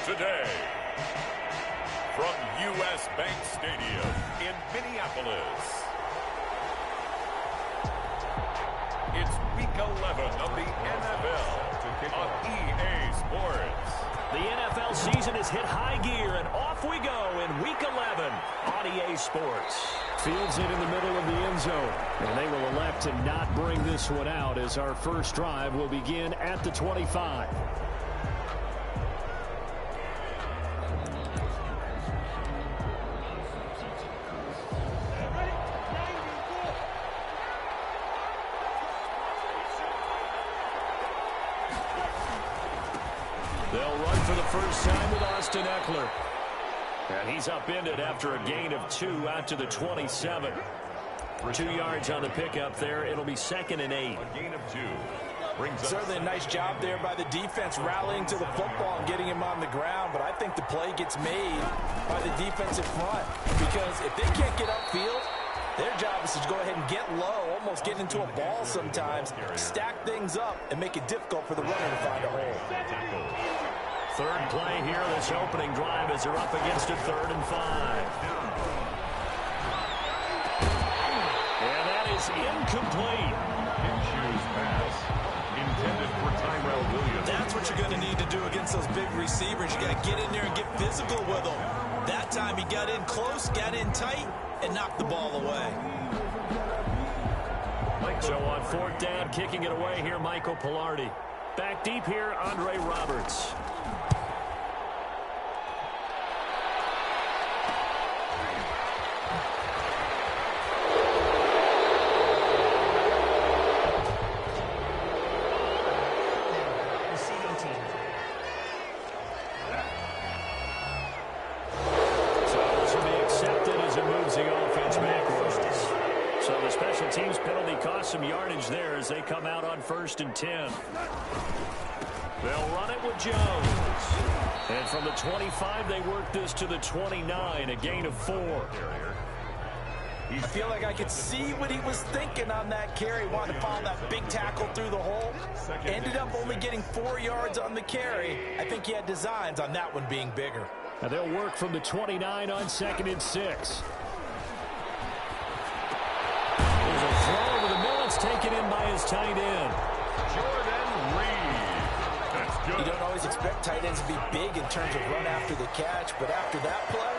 Today, from U.S. Bank Stadium in Minneapolis, it's Week 11 of the NFL on EA Sports. The NFL season has hit high gear, and off we go in Week 11 on EA Sports. Fields it in the middle of the end zone, and they will elect to not bring this one out as our first drive will begin at the 25. They'll run for the first time with Austin Eckler. And he's upended after a gain of 2 out to the 27. 2 yards on the pickup there. It'll be 2nd and 8. A gain of 2. Certainly a nice job there by the defense rallying to the football and getting him on the ground. But I think the play gets made by the defensive front. Because if they can't get upfield, their job is to go ahead and get low, almost get into a ball sometimes, stack things up, and make it difficult for the runner to find a hole. Third play here, this opening drive as they're up against a 3rd and 5. And that is incomplete. In-shoes pass intended for Tyrell Williams. That's what you're going to need to do against those big receivers. You got to get in there and get physical with them. That time he got in close, got in tight, and knocked the ball away. So on 4th down, kicking it away here, Michael Pilardi. Back deep here, Andre Roberts. Team's penalty cost some yardage there as they come out on 1st and 10. They'll run it with Jones. And from the 25, they work this to the 29, a gain of 4. I feel like I could see what he was thinking on that carry. Wanted to follow that big tackle through the hole. Ended up only getting 4 yards on the carry. I think he had designs on that one being bigger. Now they'll work from the 29 on 2nd and 6. Taken in by his tight end. Jordan Reed. That's good. You don't always expect tight ends to be big in terms of run after the catch, but after that play,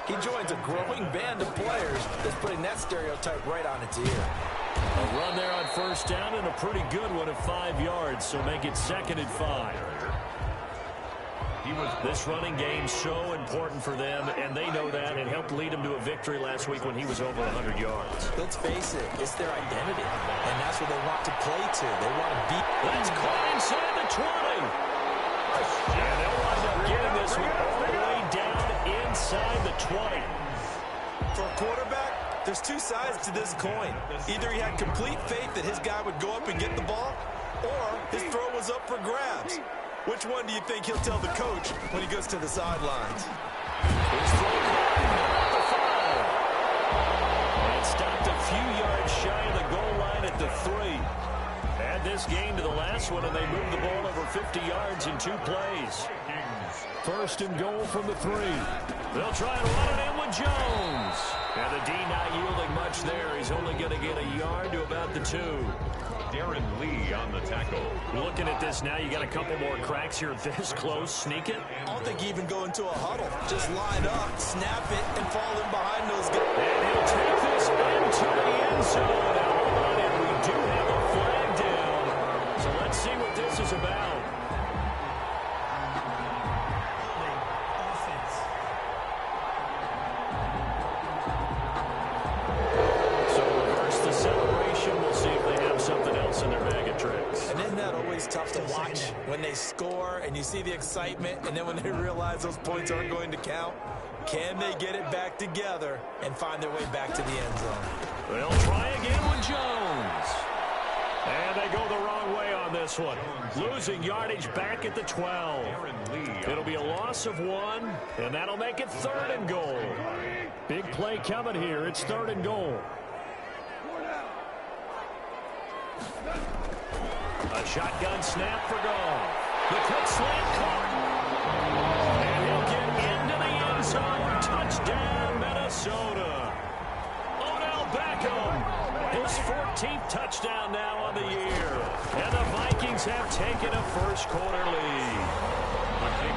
he joins a growing band of players that's putting that stereotype right on its ear. A run there on 1st down and a pretty good one at 5 yards, so make it 2nd and 5. This running game so important for them, and they know that. It helped lead them to a victory last week when he was over 100 yards. Let's face it, it's their identity, and that's what they want to play to. They want to beat. That's caught inside the 20. And they'll wind up getting this one all the way down inside the 20. For a quarterback, there's 2 sides to this coin. Either he had complete faith that his guy would go up and get the ball, or his throw was up for grabs. Which one do you think he'll tell the coach when he goes to the sidelines? His throw at the 5. And stopped a few yards shy of the goal line at the 3. Add this game to the last one, and they moved the ball over 50 yards in 2 plays. 1st and goal from the 3. They'll try and run it in with Jones. And the D not yielding much there. He's only going to get a yard to about the 2. Darren Lee on the tackle. Looking at this now, you got a couple more cracks here this close. Sneak it. I don't think even go into a huddle. Just line up, snap it, and fall in behind those guys. And he'll take this into the end zone. And we do have a flag down. So let's see what this is about. Tough to watch when they score and you see the excitement, and then when they realize those points aren't going to count. Can they get it back together and find their way back to the end zone? They'll try again with Jones. And they go the wrong way on this one. Losing yardage back at the 12. It'll be a loss of 1, and that'll make it 3rd and goal. Big play coming here. It's 3rd and goal. A shotgun snap for goal. The quick slant caught. And His 14th touchdown now on the year. And the Vikings have taken a first-quarter lead.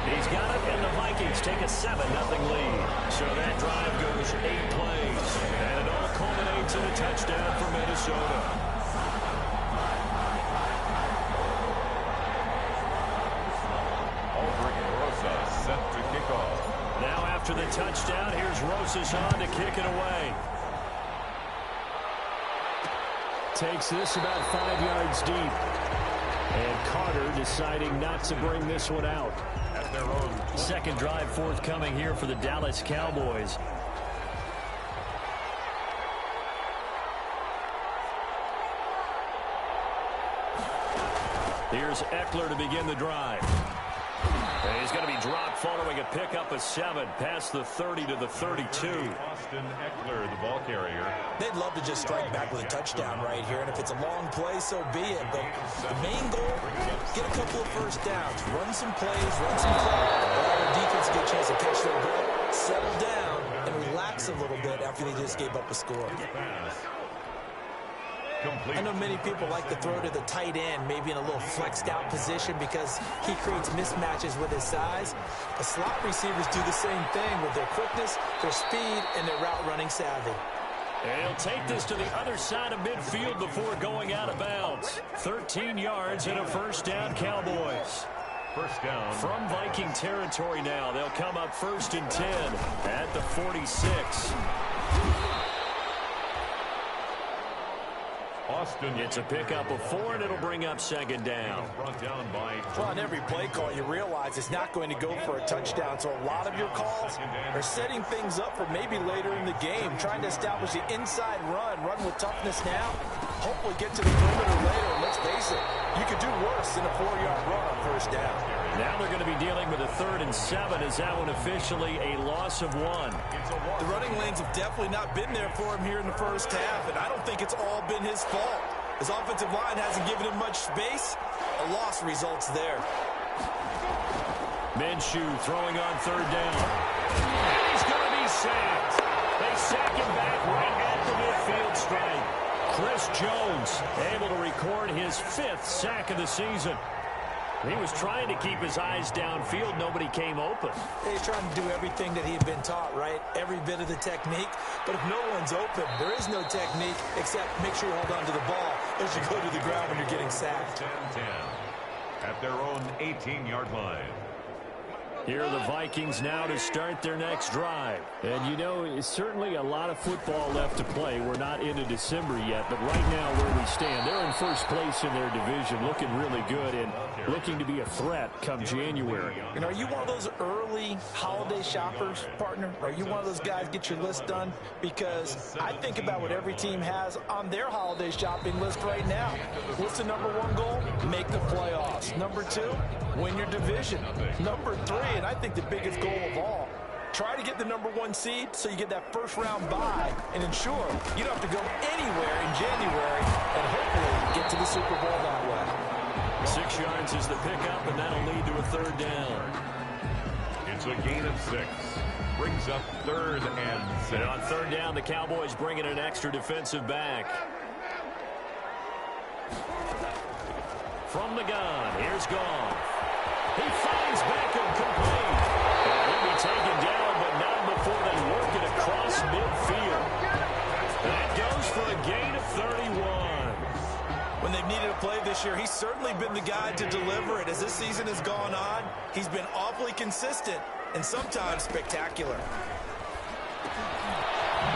He's got it, and the Vikings take a 7-0 lead. So that drive goes 8 plays. And it all culminates in a touchdown for Minnesota. Set to kick off. Now after the touchdown, here's Rosas on to kick it away. Takes this about 5 yards deep. And Carter deciding not to bring this one out. At their own. Second drive forthcoming here for the Dallas Cowboys. Here's Eckler to begin the drive. And he's going to be dropped following a pickup of 7 past the 30 to the 32. Austin Eckler, the ball carrier. They'd love to just strike back with a touchdown right here, and if it's a long play, so be it. But the main goal, get a couple of first downs, run some plays, run some plays, allow the defense to get a chance to catch their breath, settle down, and relax a little bit after they just gave up a score. I know many people like to throw to the tight end, maybe in a little flexed out position because he creates mismatches with his size. The slot receivers do the same thing with their quickness, their speed, and their route running savvy. And he'll take this to the other side of midfield before going out of bounds. 13 yards and a first down, Cowboys. First down. From Viking territory now, they'll come up 1st and 10 at the 46. Austin. It's a pickup of 4, and it'll bring up 2nd down. Brought down by. Well, on every play call, you realize it's not going to go for a touchdown. So a lot of your calls are setting things up for maybe later in the game, trying to establish the inside run with toughness now. Hopefully get to the perimeter later. And let's face it, you could do worse than a 4-yard run on first down. Now they're going to be dealing with a 3rd and 7 as that one officially a loss of 1. The running lanes have definitely not been there for him here in the first half, and I don't think it's all been his fault. His offensive line hasn't given him much space. A loss results there. Minshew throwing on 3rd down. And he's going to be sacked. They sack him back right at the midfield stripe. Chris Jones able to record his 5th sack of the season. He was trying to keep his eyes downfield. Nobody came open. He's trying to do everything that he had been taught, right? Every bit of the technique. But if no one's open, there is no technique except make sure you hold on to the ball as you go to the ground when you're getting sacked. 10-10 at their own 18-yard line. Here are the Vikings now to start their next drive. And, you know, it's certainly a lot of football left to play. We're not into December yet, but right now where we stand, they're in first place in their division, looking really good and looking to be a threat come January. And are you one of those early holiday shoppers, partner? Are you one of those guys get your list done? Because I think about what every team has on their holiday shopping list right now. What's the number 1 goal? Make the playoffs. Number 2, win your division. Number 3, and I think the biggest goal of all, try to get the number 1 seed so you get that first-round bye and ensure you don't have to go anywhere in January and hopefully get to the Super Bowl that way. 6 yards is the pickup, and that'll lead to a 3rd down. It's a gain of 6. Brings up 3rd and 6. And on 3rd down, the Cowboys bring in an extra defensive back. From the gun, here's Goff. He finds Beckham complete. And he'll be taken down, but not before they work it across midfield. That goes for a gain of 31. When they've needed a play this year, he's certainly been the guy to deliver it. As this season has gone on, he's been awfully consistent and sometimes spectacular.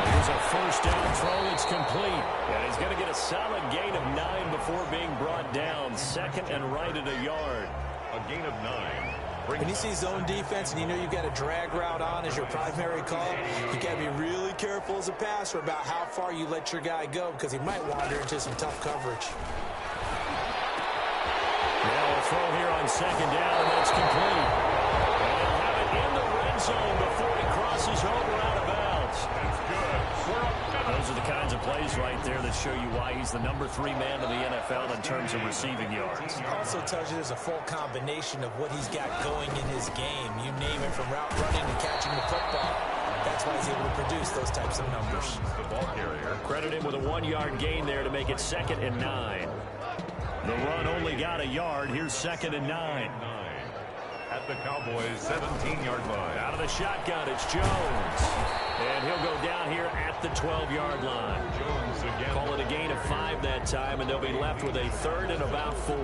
Here's a first down throw. It's complete. And he's going to get a solid gain of 9 before being brought down. 2nd and right at a yard. A gain of 9. When you see zone defense and you know you've got a drag route on as your primary call, you got to be really careful as a passer about how far you let your guy go because he might wander into some tough coverage. Now a throw here on 2nd down, and that's complete. And they'll have it in the red zone before he crosses over out of bounds. That's good. Those are the kinds of plays right there that show you why he's the number 3 man in the NFL in terms of receiving yards. Also tells you there's a full combination of what he's got going in his game. You name it, from route running to catching the football. That's why he's able to produce those types of numbers. The ball carrier. Credit him with a 1-yard gain there to make it 2nd and 9. The run only got a yard. Here's 2nd and 9. At the Cowboys' 17-yard line. Out of the shotgun, it's Jones. And he'll go down here at the 12-yard line. Jones again. Call it a gain of 5 that time, and they'll be left with a 3rd and about 4.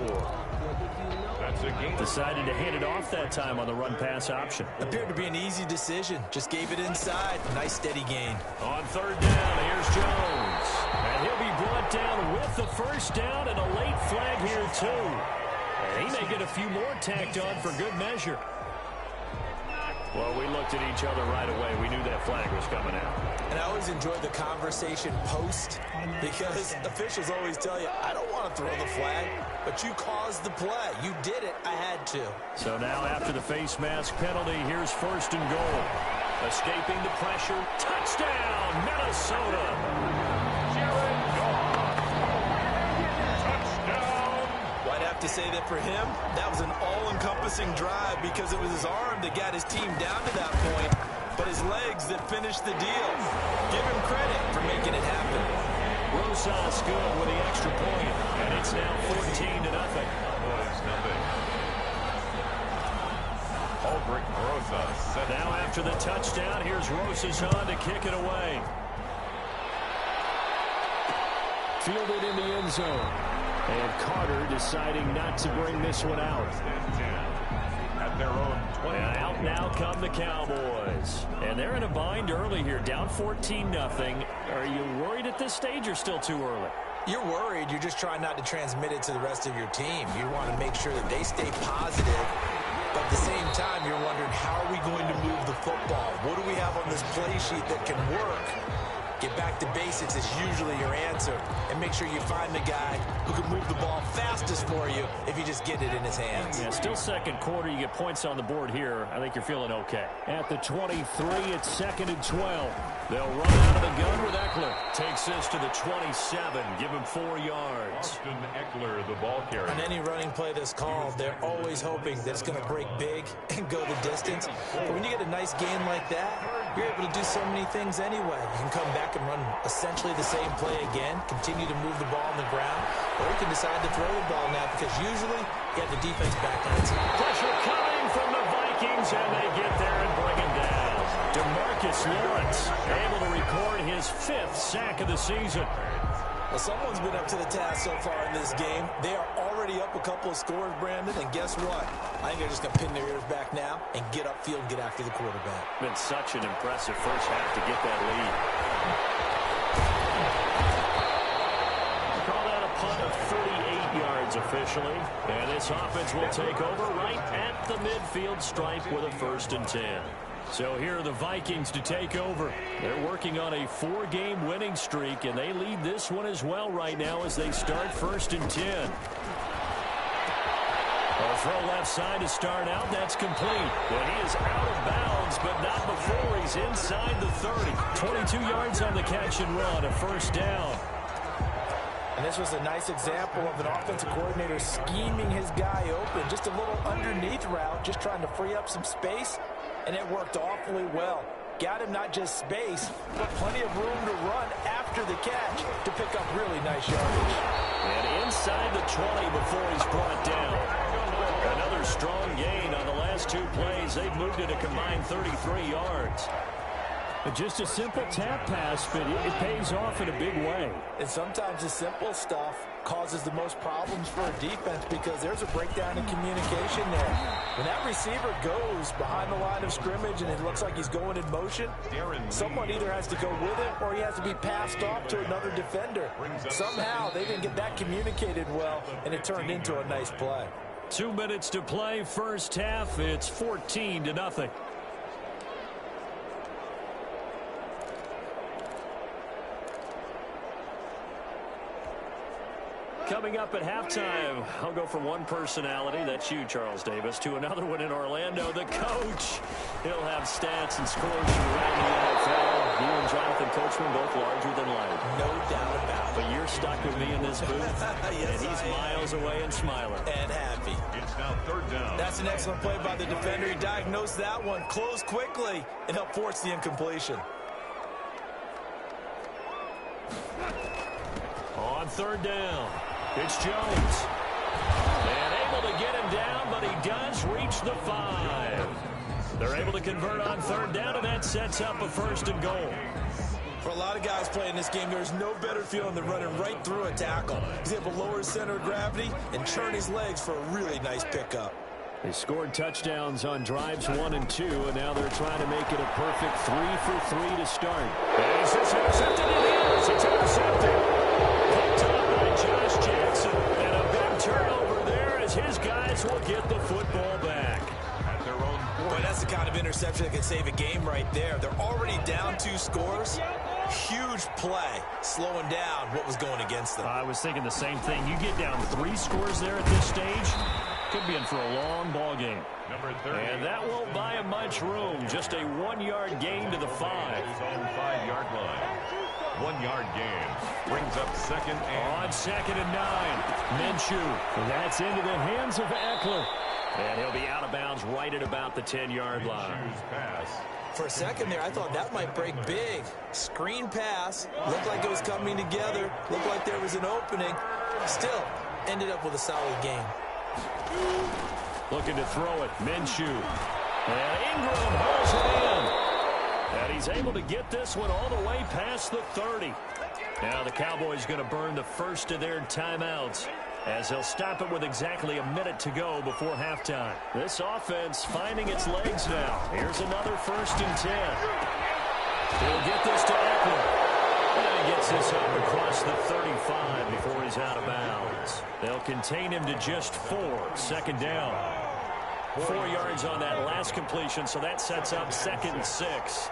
That's a gain. Decided to hand it off that time on the run-pass option. Appeared to be an easy decision. Just gave it inside. Nice steady gain. On 3rd down, here's Jones. And he'll be brought down with the 1st down and a late flag here, too. And he may get a few more tacked on for good measure. Well, we looked at each other right away. We knew that flag was coming out. And I always enjoy the conversation post because officials always tell you, I don't want to throw the flag, but you caused the play. You did it. I had to. So now after the face mask penalty, here's 1st and goal. Escaping the pressure. Touchdown, Minnesota. To say that for him, that was an all-encompassing drive because it was his arm that got his team down to that point, but his legs that finished the deal. Give him credit for making it happen. Rosas good with the extra point, and it's now 14-0. Ulbrich Rosas. Now after the touchdown, here's Rosas on to kick it away. Fielded in the end zone. And Carter deciding not to bring this one out. At their own 20. And out now come the Cowboys. And they're in a bind early here, down 14-0. Are you worried at this stage or still too early? You're worried. You're just trying not to transmit it to the rest of your team. You want to make sure that they stay positive. But at the same time, you're wondering, how are we going to move the football? What do we have on this play sheet that can work? Get back to basics is usually your answer. And make sure you find the guy who can move the ball fastest for you if you just get it in his hands. Yeah, still 2nd quarter. You get points on the board here. I think you're feeling okay. At the 23, it's 2nd and 12. They'll run out of the gun with Eckler. Takes this to the 27. Give him 4 yards. Austin Eckler, the ball carrier. On any running play that's called, they're always hoping that it's going to break big and go the distance. But when you get a nice gain like that, you're able to do so many things anyway. You can come back and run essentially the same play again, continue to move the ball on the ground, or you can decide to throw the ball now because usually you have the defense back on its feet. Pressure coming from the Vikings, and they get there and bring him down. DeMarcus Lawrence able to record his 5th sack of the season. Well, someone's been up to the task so far in this game. They are already up a couple of scores, Brandon, and guess what? I think they're just going to pin their ears back now and get upfield and get after the quarterback. Been such an impressive first half to get that lead. Call that a punt of 38 yards officially. And this offense will take over right at the midfield stripe with a 1st and 10. So here are the Vikings to take over. They're working on a 4-game winning streak, and they lead this one as well right now as they start 1st and 10. A throw left side to start out. That's complete. And he is out of bounds, but not before he's inside the 30. 22 yards on the catch and run, a 1st down. And this was a nice example of an offensive coordinator scheming his guy open. Just a little underneath route, just trying to free up some space. And it worked awfully well. Got him not just space, but plenty of room to run after the catch to pick up really nice yardage. And inside the 20 before he's brought down. Another strong gain on the last 2 plays. They've moved it a combined 33 yards. Just a simple tap pass, but it pays off in a big way. And sometimes the simple stuff causes the most problems for a defense because there's a breakdown in communication there. When that receiver goes behind the line of scrimmage and it looks like he's going in motion, someone either has to go with it or he has to be passed off to another defender. Somehow they didn't get that communicated well, and it turned into a nice play. 2 minutes to play, first half. It's 14-0. Coming up at halftime, I'll go from one personality, that's you, Charles Davis, to another one in Orlando, the coach. He'll have stats and scores from around the NFL. You and Jonathan Coachman both larger than life. No doubt about it. But you're stuck with me in this booth, Yes, and he's miles away and smiling. And happy. It's now third down. That's an excellent play by the defender. He diagnosed that one, closed quickly, and helped force the incompletion. On third down, it's Jones. And able to get him down, but he does reach the 5. They're able to convert on third down, and that sets up a first and goal. For a lot of guys playing this game, there's no better feeling than running right through a tackle. He's able to lower his center of gravity and churn his legs for a really nice pickup. They scored touchdowns on drives 1 and 2, and now they're trying to make it a perfect 3-for-3 to start. And he's just intercepted. It is. It's intercepted. Picked up by Josh Jackson. And a big turnover there as his guys will get the football back. At their own Boy, 40. that's the kind of interception that can save a game right there. They're already down 2 scores. Huge play, slowing down what was going against them. I was thinking the same thing. You get down 3 scores there at this stage, could be in for a long ball game. Number 30. And that won't buy him much room. Just a 1-yard gain to the 5. His own 5-yard line. 1-yard gain. Brings up second and... On second and 9. Minshew. And that's into the hands of Eckler. And he'll be out of bounds right at about the 10-yard line. Minshew's pass. For a second there, I thought that might break big. Screen pass. Looked like it was coming together. Looked like there was an opening. Still, ended up with a solid game. Looking to throw it. Minshew. And Ingram holds it in. And he's able to get this one all the way past the 30. Now the Cowboys going to burn the first of their timeouts, as they'll stop it with exactly a minute to go before halftime. This offense finding its legs now. Here's another first and 10. He'll get this to Eckler. And he gets this up across the 35 before he's out of bounds. They'll contain him to just 4. Second down. 4 yards on that last completion, so that sets up second and 6.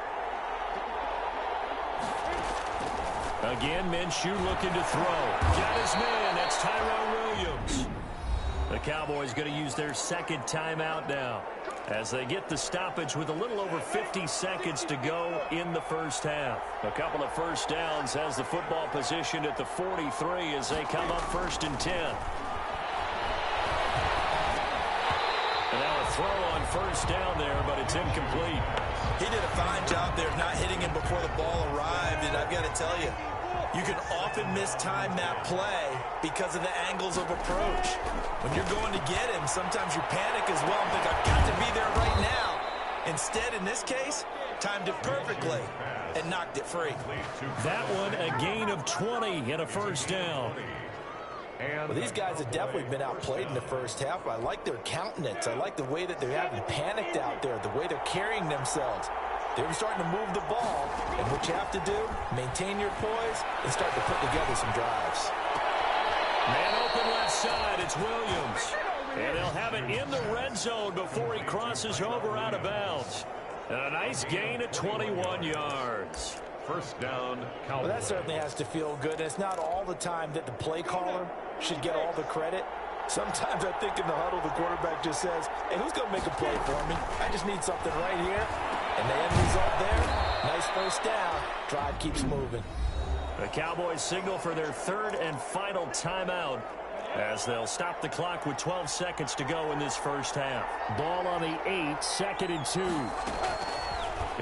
Again, Minshew looking to throw. Got his man. That's Tyrell Williams. The Cowboys going to use their second timeout now, as they get the stoppage with a little over 50 seconds to go in the first half. A couple of first downs has the football position at the 43 as they come up first and 10. And now a throw on first down there, but it's incomplete. He did a fine job there of not hitting him before the ball arrived, and I've got to tell you, you can often mistime that play because of the angles of approach. When you're going to get him, sometimes you panic as well and think, I've got to be there right now. Instead, in this case, timed it perfectly and knocked it free. That one, a gain of 20 and a first down. Well, these guys have definitely been outplayed in the first half. I like their countenance. I like the way that they're having panicked out there, the way they're carrying themselves. They're starting to move the ball, and what you have to do, maintain your poise and start to put together some drives. Man open left side, it's Williams. And they'll have it in the red zone before he crosses over out of bounds. And a nice gain of 21 yards. First down, Cowboys. Well, that certainly has to feel good. And it's not all the time that the play caller should get all the credit. Sometimes I think in the huddle, the quarterback just says, hey, who's going to make a play for me? I just need something right here. And the end result there, nice first down. Drive keeps moving. The Cowboys signal for their third and final timeout, as they'll stop the clock with 12 seconds to go in this first half. Ball on the 8, second and 2.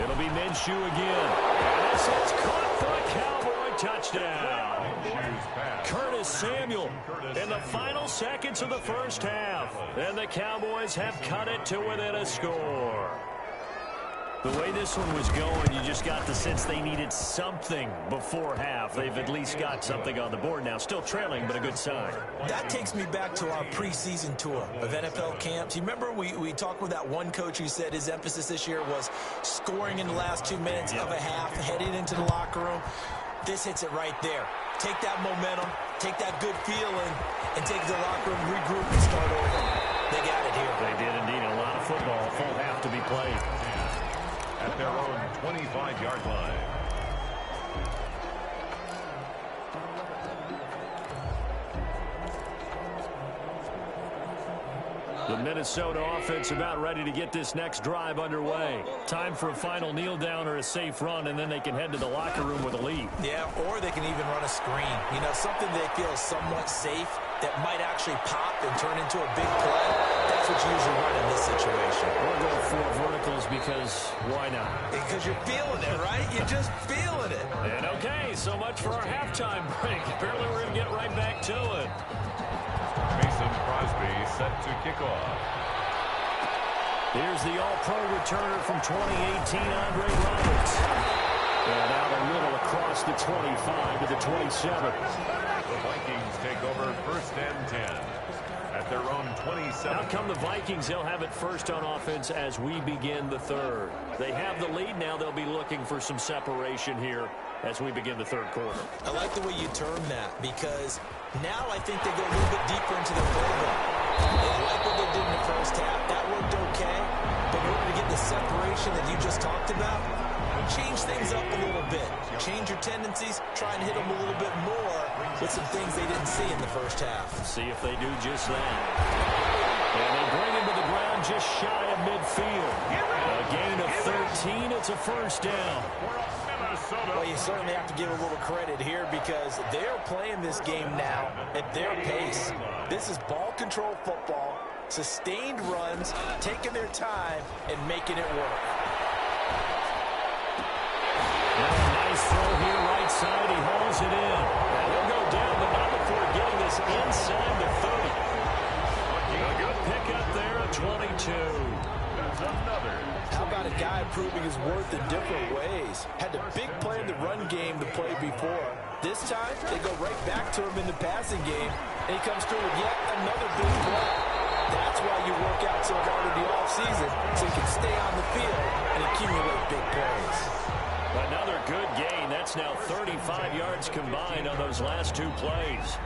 It'll be Minshew again. And this is caught for a Cowboy touchdown. Curtis Samuel in the final seconds of the first half. And the Cowboys have cut it to within a score. The way this one was going, you just got the sense they needed something before half. They've at least got something on the board now. Still trailing, but a good sign. That takes me back to our preseason tour of NFL camps. You remember we talked with that one coach who said his emphasis this year was scoring in the last 2 minutes of a half, heading into the locker room. This hits it right there. Take that momentum, take that good feeling, and take it to the locker room, regroup, and start over. They got it here. They did indeed. A lot of football, full half to be played. At their own 25-yard line. Minnesota offense about ready to get this next drive underway. Time for a final kneel down or a safe run, and then they can head to the locker room with a lead. Yeah, or they can even run a screen. You know, something they feel is somewhat safe that might actually pop and turn into a big play. That's what you usually run in this situation. We'll go for verticals because why not? Because you're feeling it, right? You're just feeling it. And okay, so much for our halftime break. Apparently we're going to get right back to it. Mason Crosby set to kick off. Here's the all-pro returner from 2018, Andre Roberts. And out a little across the 25 to the 27. The Vikings take over first and 10 at their own 27. Out come the Vikings. They'll have it first on offense as we begin the third. They have the lead now. They'll be looking for some separation here as we begin the third quarter. I like the way you term that because now I think they go a little bit deeper into their playbook. They like what they did in the first half. That worked okay. But in order to get the separation that you just talked about, change things up a little bit. Change your tendencies. Try and hit them a little bit more with some things they didn't see in the first half. See if they do just that. And they bring him to the ground just shy of midfield. A gain of 13. It's a first down. Well, you certainly have to give a little credit here because they're playing this game now at their pace. This is ball control football, sustained runs, taking their time, and making it work. Nice throw here, right side. He hauls it in. And he'll go down, but not before getting this inside the 30. A good pickup there at 22. That's another. How about a guy proving his worth in different ways? Had the big play in the run game to play before. This time, they go right back to him in the passing game, and he comes through with yet another big play. That's why you work out so hard in the offseason, so you can stay on the field and accumulate big plays. Another good gain. That's now 35 yards combined on those last two plays.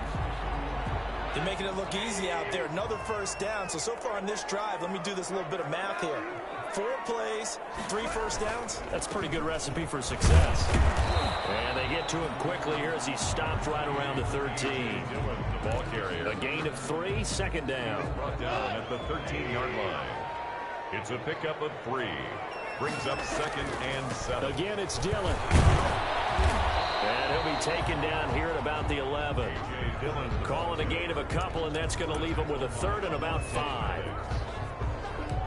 They're making it look easy out there. Another first down. So far on this drive, let me do this little bit of math here. 4 plays, 3 first downs. That's a pretty good recipe for success. And they get to him quickly here as he stopped right around the 13. The ball carrier. A gain of 3, second down. Brought down at the 13-yard line. It's a pickup of 3. Brings up second and 7. Again, it's Dillon. And he'll be taken down here at about the 11. Calling a gain of a couple, and that's going to leave him with a third and about 5.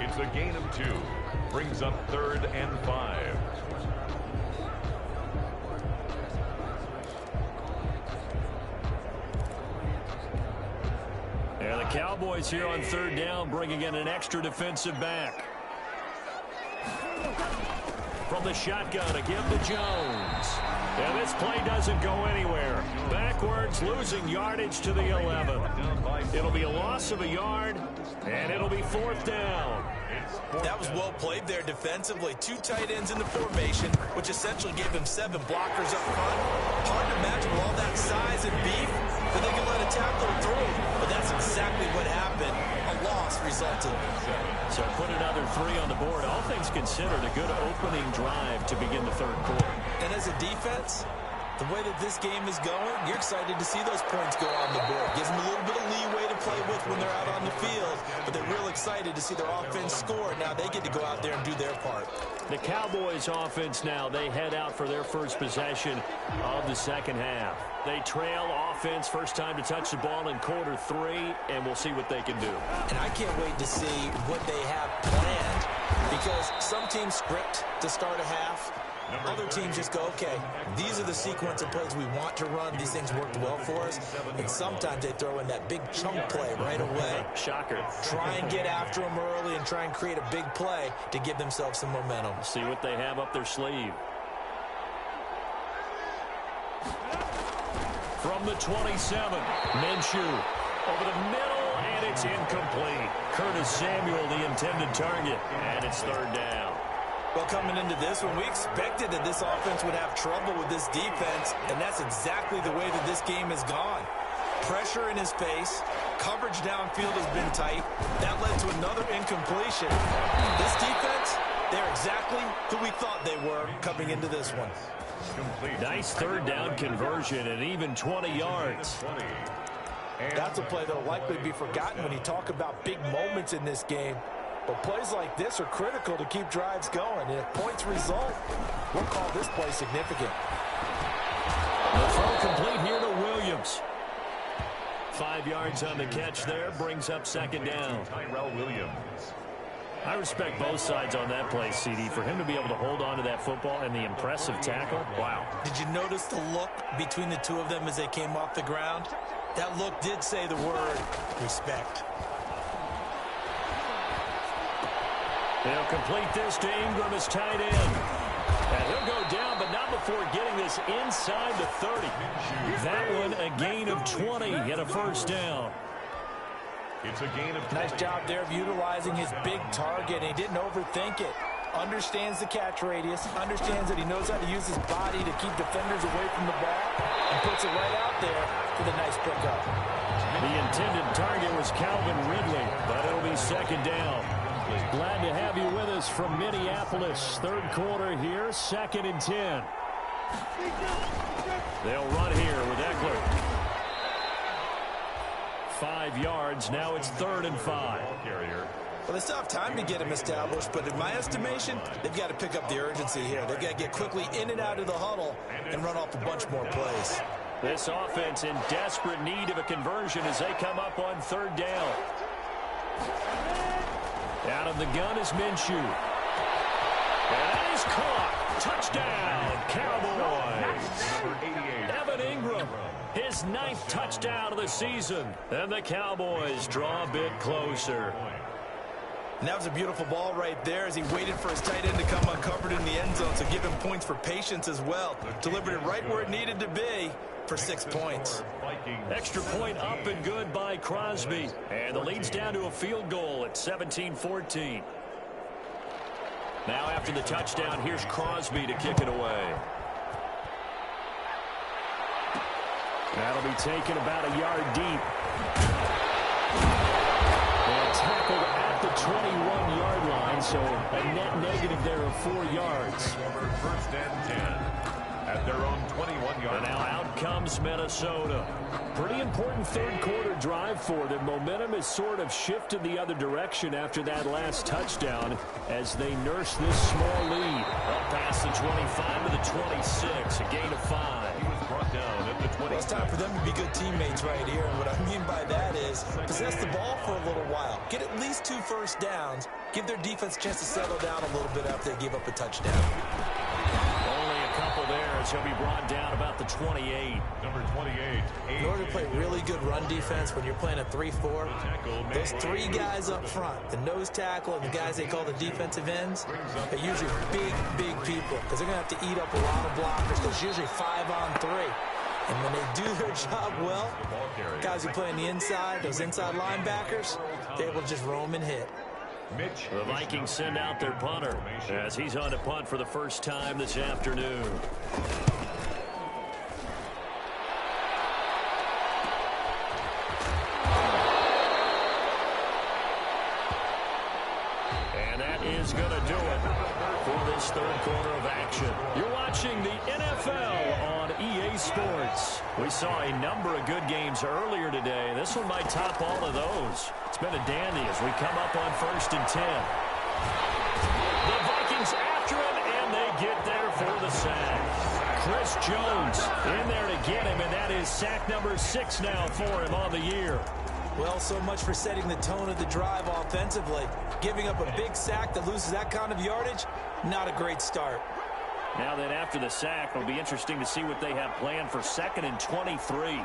It's a gain of 2. Brings up third and 5. And the Cowboys here on third down, bringing in an extra defensive back. From the shotgun, a give to Jones. And this play doesn't go anywhere. Backwards, losing yardage to the 11. It'll be a loss of a yard, and it'll be fourth down. That was well played there defensively. 2 tight ends in the formation, which essentially gave them 7 blockers up front. Hard to imagine with all that size and beef that they can let a tackle through. But that's exactly what happened. A loss resulted. So put another 3 on the board. All things considered, a good opening drive to begin the third quarter. And as a defense, the way that this game is going, you're excited to see those points go on the board. Gives them a little bit of leeway to play with when they're out on the field. But they're real excited to see their offense score. Now they get to go out there and do their part. The Cowboys offense now, they head out for their first possession of the second half. They trail offense, first time to touch the ball in quarter 3, and we'll see what they can do. And I can't wait to see what they have planned because some teams script to start a half. Other teams just go, okay, these are the sequence of plays we want to run. These things worked well for us. And sometimes they throw in that big chunk play right away. Shocker. Try and get after them early and try and create a big play to give themselves some momentum. See what they have up their sleeve. From the 27, Minshew over the middle, and it's incomplete. Curtis Samuel, the intended target, and it's third down. Well, coming into this one, we expected that this offense would have trouble with this defense, and that's exactly the way that this game has gone. Pressure in his face. Coverage downfield has been tight. That led to another incompletion. This defense, they're exactly who we thought they were coming into this one. Nice third down conversion and even 20 yards. That's a play that will likely be forgotten when you talk about big moments in this game. But plays like this are critical to keep drives going. And if points result, we'll call this play significant. The throw complete here to Williams. 5 yards on the catch there, brings up second down. Tyrell Williams. I respect both sides on that play, CD. For him to be able to hold on to that football and the impressive tackle, wow. Did you notice the look between the two of them as they came off the ground? That look did say the word respect. They'll complete this to Ingram as tight end. And he'll go down, but not before getting this inside the 30. That one a gain of 20 and a first down. It's a gain of 20. Nice job there of utilizing his big target. He didn't overthink it. Understands the catch radius. Understands that he knows how to use his body to keep defenders away from the ball. And puts it right out there for the nice pickup. The intended target was Calvin Ridley, but it'll be second down. Glad to have you with us from Minneapolis. Third quarter here, 2nd and 10. They'll run here with Eckler. 5 yards. Now it's 3rd and 5. Well, they still have time to get him established, but in my estimation, they've got to pick up the urgency here. They've got to get quickly in and out of the huddle and run off a bunch more plays. This offense in desperate need of a conversion as they come up on 3rd down. Out of the gun is Minshew. And that is caught. Touchdown, Cowboys. Evan Ingram, his 9th touchdown of the season. And the Cowboys draw a bit closer. And that was a beautiful ball right there as he waited for his tight end to come uncovered in the end zone, so give him points for patience as well. Delivered it right where it needed to be for 6 points. Extra point up and good by Crosby. And the lead's down to a field goal at 17-14. Now after the touchdown, here's Crosby to kick it away. That'll be taken about a yard deep. And tackled at the 21-yard line, so a net negative there of 4 yards. 1st and 10. At their own 21-yard And now out comes Minnesota. Pretty important third quarter drive for them. Momentum has sort of shifted the other direction after that last touchdown as they nurse this small lead. Up past the 25 to the 26, a gain of 5. He was brought down at the 20. Well, it's time for them to be good teammates right here. And what I mean by that is possess the ball for a little while. Get at least 2 first downs. Give their defense a chance to settle down a little bit after they give up a touchdown. Couple there as he'll be brought down about the 28. Number 28. In order to play really good run defense when you're playing a 3-4, those 3 guys up front, the nose tackle and the guys they call the defensive ends, they're usually big people because they're going to have to eat up a lot of blockers. There's usually 5 on 3. And when they do their job well, guys who play on the inside, those inside linebackers, they're able to just roam and hit. The Vikings send out their punter as he's on to punt for the first time this afternoon. And that is going to do it for this third quarter of action. You're watching the NFL on EA Sports. We saw a number of good games earlier today. This one might top all of those. It's been a dandy as we come up on 1st and 10. The Vikings after him, and they get there for the sack. Chris Jones in there to get him, and that is sack number 6 now for him on the year. Well, so much for setting the tone of the drive offensively. Giving up a big sack that loses that kind of yardage, not a great start. Now then, after the sack, it'll be interesting to see what they have planned for 2nd and 23.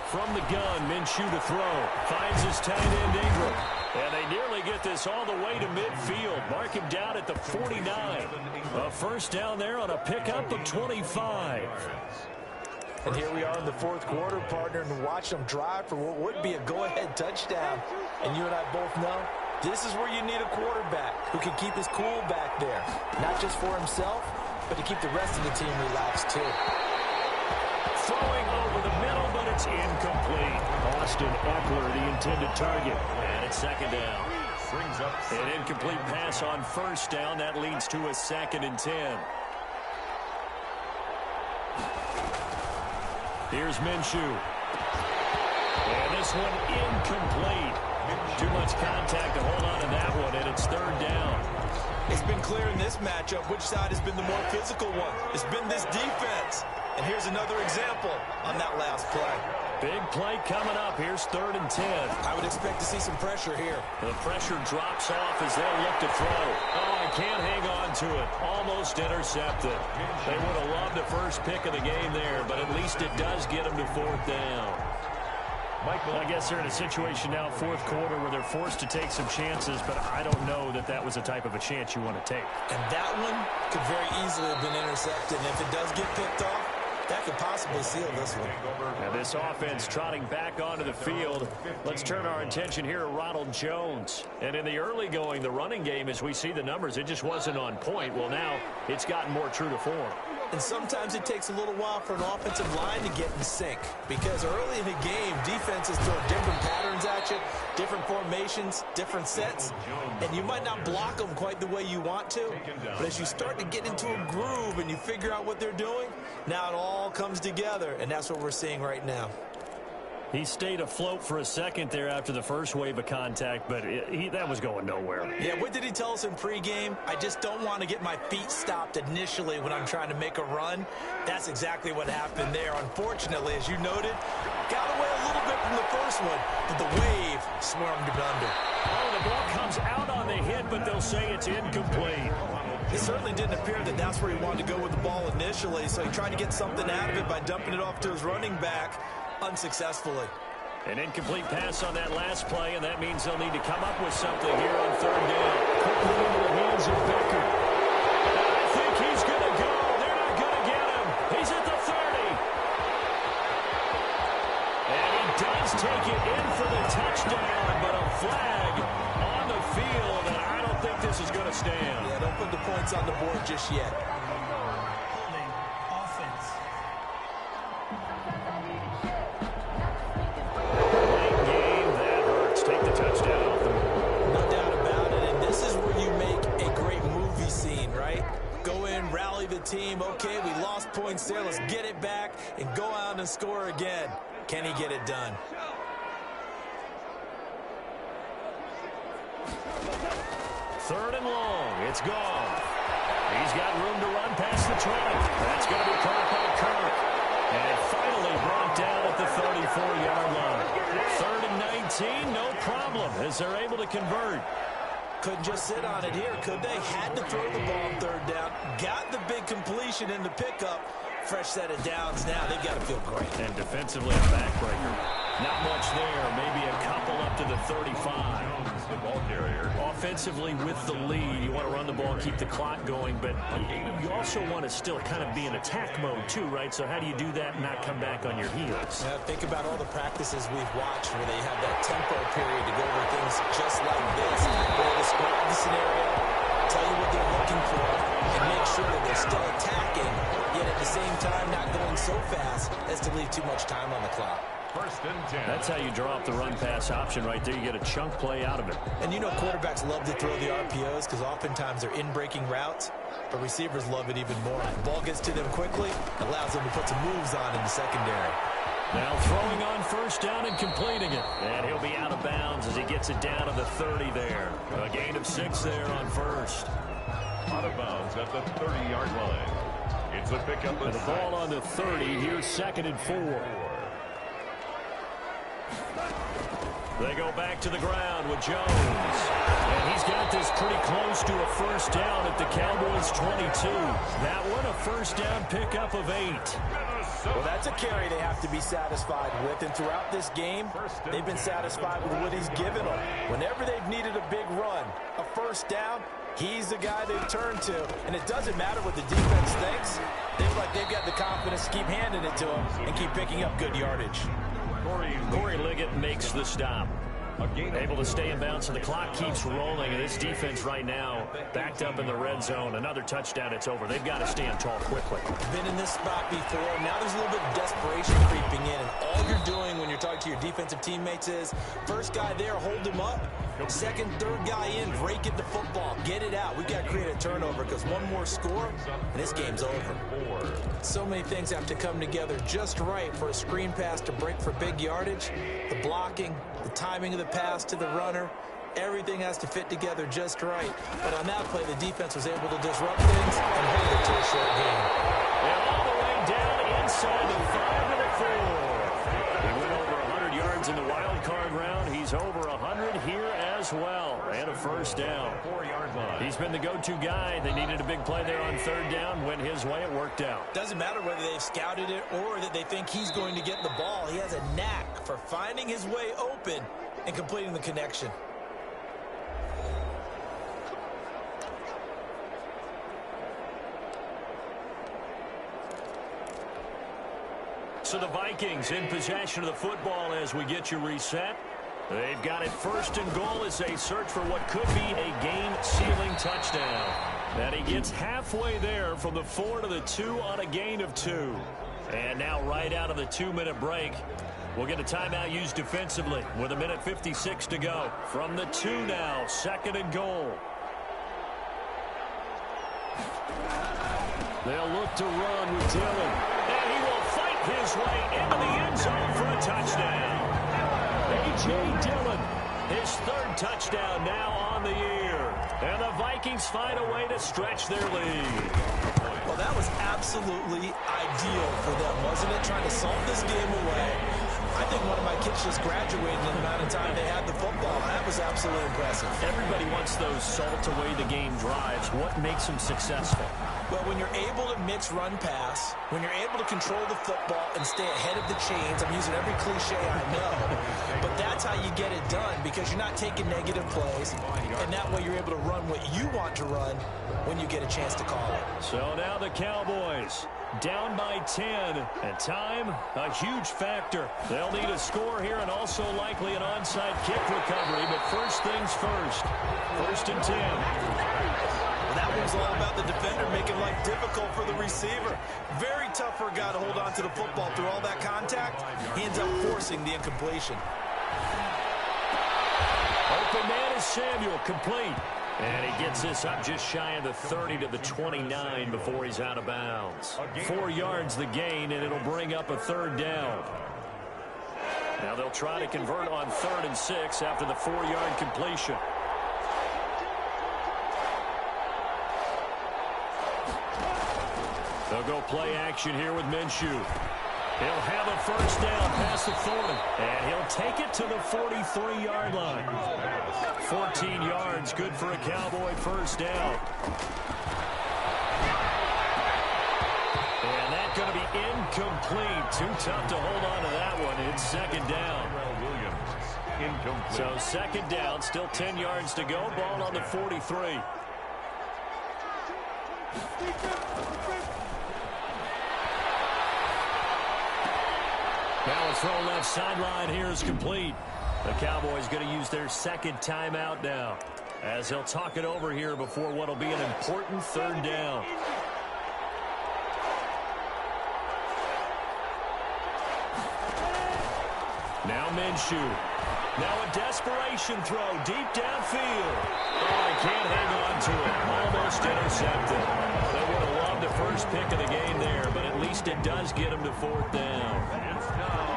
From the gun, Minshew to throw. Finds his tight end, Ingram. And they nearly get this all the way to midfield. Mark him down at the 49. A first down there on a pickup of 25. And here we are in the 4th quarter, partner, and watch them drive for what would be a go-ahead touchdown. And you and I both know this is where you need a quarterback who can keep his cool back there. Not just for himself, but to keep the rest of the team relaxed too. Throwing over the middle, but it's incomplete. Austin Eckler, the intended target. And it's 2nd down. Brings up An incomplete pass on 1st down. That leads to a 2nd and 10. Here's Minshew. And this one incomplete. Too much contact to hold on to that one, and it's third down. It's been clear in this matchup which side has been the more physical one. It's been this defense. And here's another example on that last play. Big play coming up. Here's 3rd and 10. I would expect to see some pressure here. The pressure drops off as they'll look to throw. Oh, I can't hang on to it. Almost intercepted. They would have loved the first pick of the game there, but at least it does get them to 4th down. Michael, I guess they're in a situation now, 4th quarter, where they're forced to take some chances, but I don't know that that was the type of a chance you want to take. And that one could very easily have been intercepted. And if it does get picked off, that could possibly seal this one. Now this offense trotting back onto the field. Let's turn our attention here to Ronald Jones. And in the early going, the running game, as we see the numbers, it just wasn't on point. Well, now it's gotten more true to form. And sometimes it takes a little while for an offensive line to get in sync, because early in the game, defenses throw different patterns at you, different formations, different sets, and you might not block them quite the way you want to, but as you start to get into a groove and you figure out what they're doing, now it all comes together, and that's what we're seeing right now. He stayed afloat for a second there after the first wave of contact, but that was going nowhere. Yeah, what did he tell us in pregame? I just don't want to get my feet stopped initially when I'm trying to make a run. That's exactly what happened there. Unfortunately, as you noted, got away a little bit from the first one, but the wave swarmed it under. Oh, the ball comes out on the hit, but they'll say it's incomplete. It certainly didn't appear that that's where he wanted to go with the ball initially, so he tried to get something out of it by dumping it off to his running back. Unsuccessfully. An incomplete pass on that last play, and that means they'll need to come up with something here on 3rd down. Quickly into the hands of Becker. I think he's going to go. They're not going to get him. He's at the 30. And he does take it in for the touchdown, but a flag on the field, and I don't think this is going to stand. Yeah, don't put the points on the board just yet. Team, okay, we lost points there, let's get it back and go out and score again. Can he get it done? Third and long, it's gone. He's got room to run past the 20. That's going to be caught by Kirk. And finally brought down at the 34-yard line. 3rd and 19, no problem, as they're able to convert. Couldn't just sit on it here, could they? Had to throw the ball on 3rd down. Got the big completion in the pickup. Fresh set of downs now. They've got to feel great. And defensively, a backbreaker. Not much there. Maybe a couple up to the 35. The ball carrier. Offensively with the lead, you want to run the ball, keep the clock going, but you also want to still kind of be in attack mode too, right? So how do you do that and not come back on your heels? Now think about all the practices we've watched where they have that tempo period to go over things just like this, where they describe the scenario, tell you what they're looking for, and make sure that they're still attacking, yet at the same time not going so fast as to leave too much time on the clock. 1st and 10. That's how you draw up the run-pass option right there. You get a chunk play out of it. And you know quarterbacks love to throw the RPOs because oftentimes they're in-breaking routes, but receivers love it even more. The ball gets to them quickly, allows them to put some moves on in the secondary. Now throwing on 1st down and completing it. And he'll be out of bounds as he gets it down to the 30 there. A gain of 6 there on 1st. Out of bounds at the 30-yard line. It's a pickup of the ball on the 30. Here's 2nd and 4. They go back to the ground with Jones. And he's got this pretty close to a 1st down at the Cowboys' 22. That one a 1st down pickup of 8. Well, that's a carry they have to be satisfied with. And throughout this game, they've been satisfied with what he's given them. Whenever they've needed a big run, a 1st down, he's the guy they've turned to. And it doesn't matter what the defense thinks. They feel like they've got the confidence to keep handing it to him and keep picking up good yardage. Corey Liggett makes the stop. Able to stay in bounds, and the clock keeps rolling. And this defense right now backed up in the red zone. Another touchdown, it's over. They've got to stand tall quickly. Been in this spot before. Now there's a little bit of desperation creeping in. And all you're doing when you're talking to your defensive teammates is, first guy there, hold him up. Second, third guy in, break it to football. Get it out. We've got to create a turnover because one more score, and this game's over. So many things have to come together just right for a screen pass to break for big yardage. The blocking, the timing of the pass to the runner, everything has to fit together just right. But on that play, the defense was able to disrupt things and hold it to a short game. And all the way down inside the 5 to the 4. He went over 100 yards in the wild card round. He's over 100 here as well. And a first down. 4-yard line. He's been the go-to guy. They needed a big play there on third down. Went his way. It worked out. Doesn't matter whether they've scouted it or that they think he's going to get the ball. He has a knack for finding his way open and completing the connection. So the Vikings in possession of the football as we get you reset. They've got it first and goal as they search for what could be a game-sealing touchdown. And he gets halfway there from the 4 to the 2 on a gain of 2. And now right out of the 2-minute break, we'll get a timeout used defensively with 1:56 to go. From the 2 now, second and goal. They'll look to run with Dillon. And he will fight his way into the end zone for a touchdown. A.J. Dillon, his third touchdown now on the year. And the Vikings find a way to stretch their lead. Well, that was absolutely ideal for them, wasn't it? Trying to solve this game away. I think one of my kids just graduated in the amount of time they had the football. That was absolutely impressive. Everybody wants those salt away the game drives. What makes them successful? Well, when you're able to mix run-pass, when you're able to control the football and stay ahead of the chains, I'm using every cliche I know, but that's how you get it done because you're not taking negative plays, and that way you're able to run what you want to run when you get a chance to call it. So now the Cowboys down by 10, and time, a huge factor. They'll need a score here and also likely an onside kick recovery, but first things first. First and 10. That was all about the defender making life difficult for the receiver. Very tough for a guy to hold on to the football through all that contact. He ends up forcing the incompletion. Open man is Samuel, complete. And he gets this up just shy of the 30 to the 29 before he's out of bounds. 4 yards the gain, and it'll bring up a third down. Now they'll try to convert on 3rd and 6 after the 4-yard completion. They'll go play action here with Minshew. He'll have a first down past the 40, and he'll take it to the 43-yard line. 14 yards, good for a Cowboy first down. And that's going to be incomplete. Too tough to hold on to that one. It's second down. So second down, still 10 yards to go. Ball on the 43. Now a throw left sideline here is complete. The Cowboys going to use their second timeout now as they'll talk it over here before what will be an important third down. Now Minshew. Now a desperation throw deep downfield. Oh, he can't hang on to it. Almost intercepted. They would have loved the first pick of the game there, but at least it does get him to 4th down.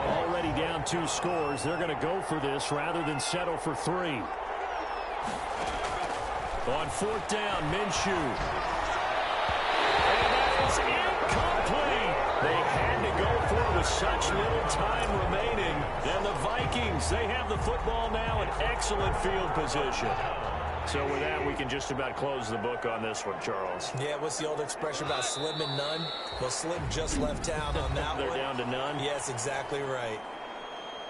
Already down 2 scores. They're going to go for this rather than settle for 3. On 4th down, Minshew. And that is incomplete. They had to go for it with such little time remaining. And the Vikings, they have the football now in excellent field position. So with that, we can just about close the book on this one, Charles. Yeah, what's the old expression about slim and none? Well, Slim just left town on that They're one. down to none? Yes, exactly right.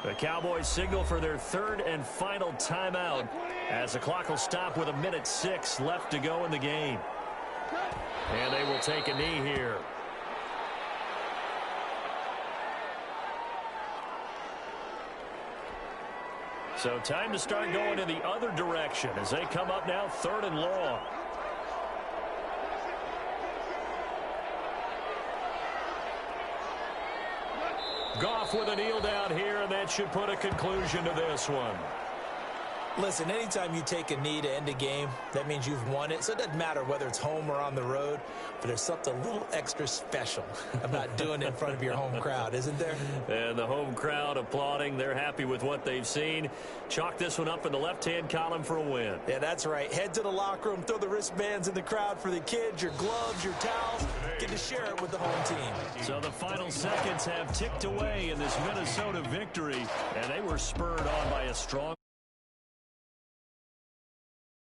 The Cowboys signal for their third and final timeout as the clock will stop with 1:06 left to go in the game. And they will take a knee here. So time to start going in the other direction as they come up now 3rd and long. Goff with a kneel down here, and that should put a conclusion to this one. Listen, anytime you take a knee to end a game, that means you've won it. So it doesn't matter whether it's home or on the road, but there's something a little extra special about doing it in front of your home crowd, isn't there? And the home crowd applauding. They're happy with what they've seen. Chalk this one up in the left-hand column for a win. Yeah, that's right. Head to the locker room, throw the wristbands in the crowd for the kids, your gloves, your towels. Get to share it with the home team. So the final seconds have ticked away in this Minnesota victory, and they were spurred on by a strong